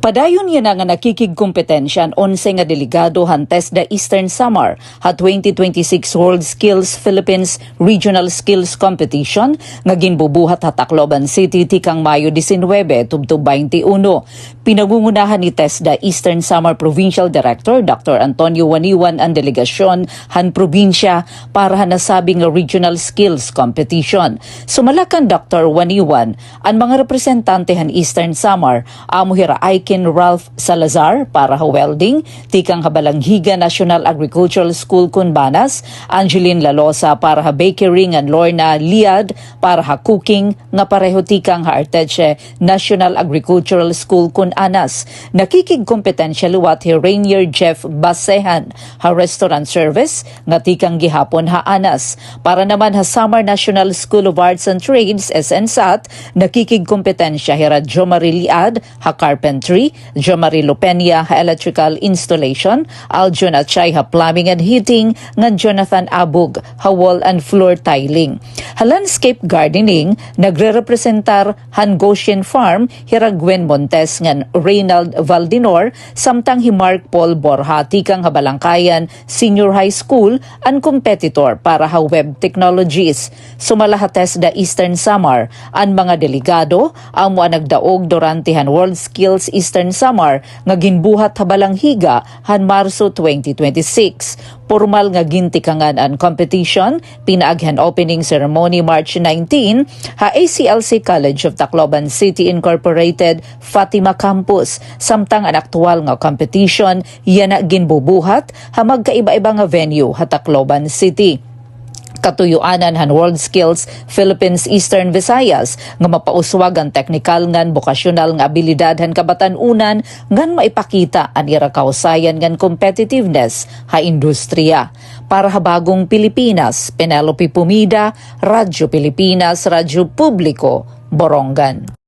Padayon yan nga nakikigkompetensyan 11 nga delegado hantes da Eastern Samar ha 2026 World Skills Philippines Regional Skills Competition nga ginbubuhat ha Tacloban City tikang Mayo 19 tubto 21. Pinagungunahan ni TESDA Eastern Samar Provincial Director Dr. Antonio Waniwan ang delegasyon han probinsya para nasabing nga Regional Skills Competition. Sumalakan Dr. Waniwan ang mga representante han Eastern Samar amuhira Aiken Ralph Salazar para ha welding, tikang Habalanghiga National Agricultural School Cunbanas, Angeline Lalosa para ha bakery ngan Lorna Liad para ha cooking nga pareho tikang ha Arteche National Agricultural School Cunanas. Nakikigkompetensya luwat hi Rainier Jeff Basehan ha restaurant service nga tikang gihapon ha Anas. Para naman ha Samar National School of Arts and Trades SNSAT, nakikigkompetensya hi Radyo Marie Liad ha carpentry, Jo Marie Lopenia ha electrical installation, Aljon Achay ha plumbing and heating, ngan Jonathan Abug ha wall and floor tiling. Ha landscape gardening, nagre-representar han Goshen Farm, Hiragwen Montes ngan Reynald Valdinor, samtang hi Mark Paul Borja tikang ha Balangkayan Senior High School, ang competitor para ha web technologies. Sumalahates da Eastern Samar, ang mga delegado, amo ang nagdaog durante han World Skills Eastern Samar nga ginbuhat ha Balanghiga han Marso 2026. Formal nga gintikangan ang competition, pinaaghan opening ceremony March 19 ha ACLC College of Tacloban City Incorporated Fatima Campus. Samtang ang aktual nga competition yan na ginbubuhat ha magkaiba-iba nga venue ha Tacloban City. Katuyuanan han World Skills Philippines Eastern Visayas nga mapauswag ang technical ngan bokasyonal nga abilidad han kabatan-unan ngan maipakita ang ira kausayan ngan competitiveness ha industriya. Para ha Bagong Pilipinas, Penelope Pumida, Radyo Pilipinas, Radyo Publiko, Borongan.